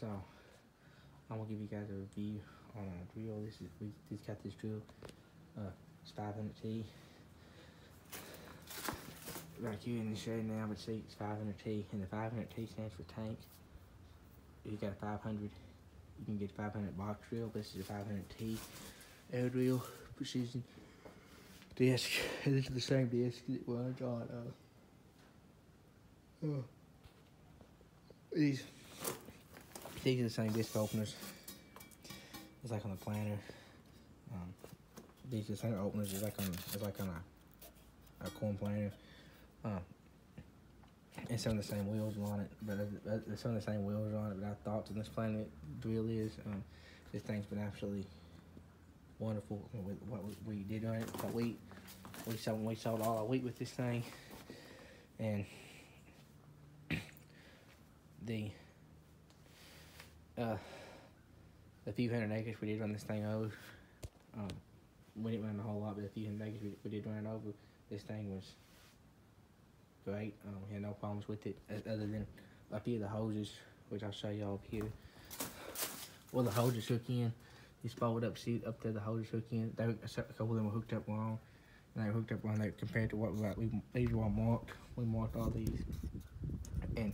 So I'm gonna give you guys a review on our drill. We just got this drill. It's 500T. Right here in the shade now, but see it's 500T, and the 500T stands for tank. If you got a 500, you can get 500 box drill. This is a 500T air drill precision disc. And this is the same disc that it was on. These are the same disc openers. It's like on the planner. These are the same openers. It's like on a corn planner. And some of the same wheels on it, but some of the same wheels on it. But our thoughts on this planet drill is this thing's been absolutely wonderful with what we did on it. But we sold all our wheat with this thing, and the few hundred acres we did run this thing over. We didn't run a whole lot, but a few hundred acres we did run it over. This thing was great. We had no problems with it, other than a few of the hoses, which I'll show y'all up here. Well, the hoses hook in. These folded up, see up there, the hoses hook in. A couple of them were hooked up wrong, and they were hooked up wrong compared to what these were all marked. We marked all these, and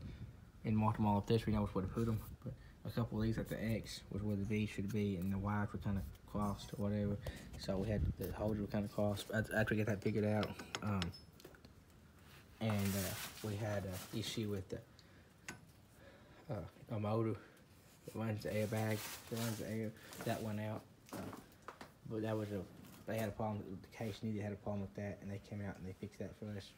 marked them all up this. We know where to put them, but a couple of these at the X was where the V should be, and the Y's were kind of crossed or whatever. So we had the hoses were kind of crossed. After we get that figured out, and we had an issue with a motor that runs the airbag, that runs the air, that went out. But that was they had a problem. The case needed had a problem with that, and they came out and they fixed that for us.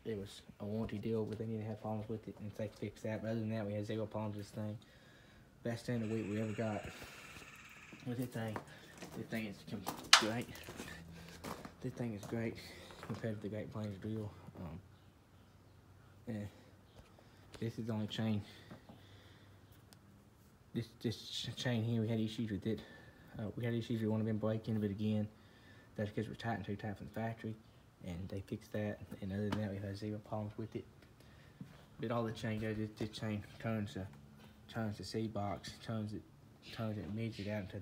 It was a warranty deal, but they didn't have problems with it, and they fixed that. But other than that, we had zero problems with this thing. Best standard wheat we ever got with this thing. This thing is great. This thing is great compared to the Great Plains drill. Yeah. This is the only chain. This chain here, we had issues with it. We had issues with one of them breaking, but again, that's because it was tightened too tight from the factory, and they fixed that. And other than that, we had zero problems with it. But all the chain does is this chain turns the C box, turns it, measures it out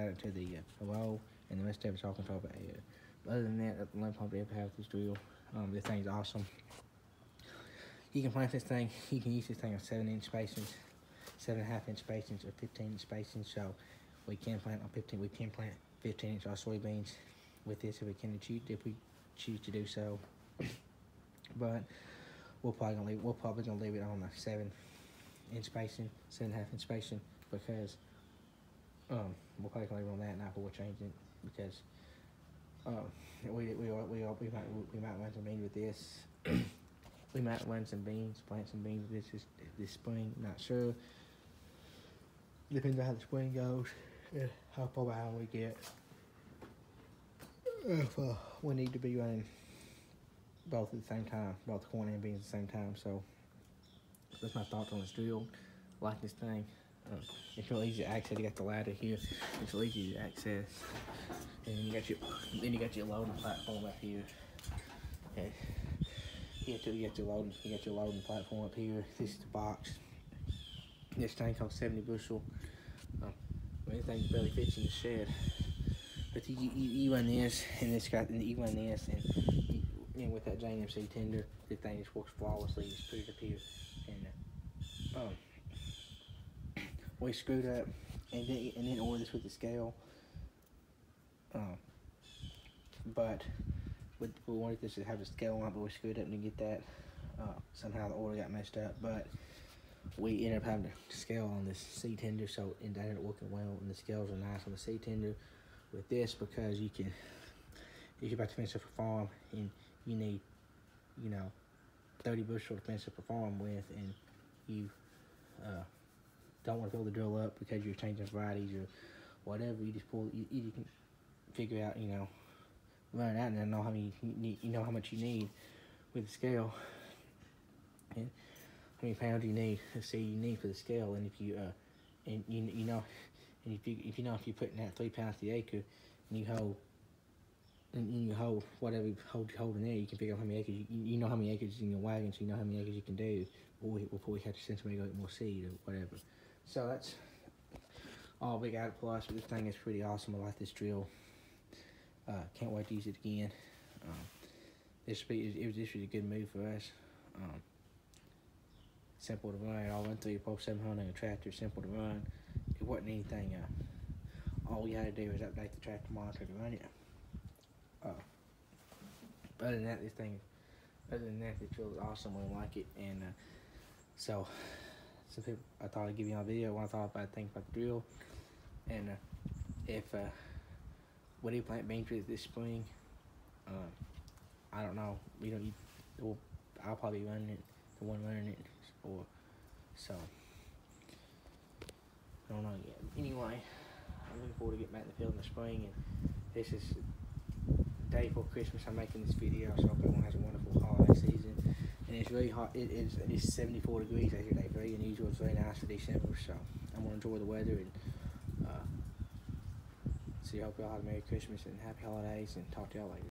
into the roll, and the rest of it's all controlled by air. Other than that, that's the only problem we ever have with this drill. This thing's awesome. You can plant this thing. You can use this thing on 7-inch spacings, 7.5-inch spacings, or 15-inch spacings. So we can plant on 15. We can plant 15-inch soybeans with this if we choose to do so. But we're probably gonna leave it on a 7-inch spacing, 7.5-inch spacing, because we're probably gonna leave it on that, not before changing it, because we might run some beans with this. We might run some beans, plant some beans with this spring. Not sure. Depends on how the spring goes and how far behind we get. If we need to be running both at the same time, both corn and beans at the same time. So that's my thoughts on this drill. Like this thing. It's real easy to access. You got the ladder here. It's real easy to access. And you got your loading platform up here. Okay. You got your loading platform up here. This is the box. This thing costs 70 bushel. Anything barely fits in the shed. But you run this, and you run this, and with that JMC tender, the thing just works flawlessly. Just put it up here, and we screwed up, and then ordered this with the scale. But we wanted this to have a scale on it, but we screwed up to get that. Somehow the order got messed up, but we ended up having to scale on this C tender, so it ended up working well, and the scales are nice on the C tender with this, because if you're about to finish up a farm and you need, 30 bushel to finish up a farm with, and you don't want to fill the drill up because you're changing varieties or whatever, you just pull, you can figure out, run it out and then know how many how much you need with the scale, and how many pounds you need. Let's say you need for the scale, and if you if you're putting out 3 pounds to the acre, and you hold and you hold whatever you hold in there. You can figure out how many acres. You know how many acres is in your wagon, so you know how many acres you can do before we have to send somebody to go get more seed or whatever. So that's all big added plus. But this thing is pretty awesome. I like this drill. Can't wait to use it again. This was a good move for us. Simple to run. All went through your Pro 700 a tractor. Simple to run. It wasn't anything. All you had to do was update the tractor monitor to run it. Other than that, this drill is awesome. We like it, and so some people, I thought I'd give you a video. What I thought about things about the drill, and if we do plant beans with it this spring, I don't know. I'll probably be running it, the one running it, or so. I don't know yet. Anyway, I'm looking forward to getting back in the field in the spring, and this is the day before Christmas. I'm making this video, so I hope everyone has a wonderful holiday season. And it's really hot. It's 74 degrees out here today. Very unusual. It's very nice for December, so I'm gonna enjoy the weather and see. I hope y'all have a Merry Christmas and Happy Holidays, and talk to y'all later.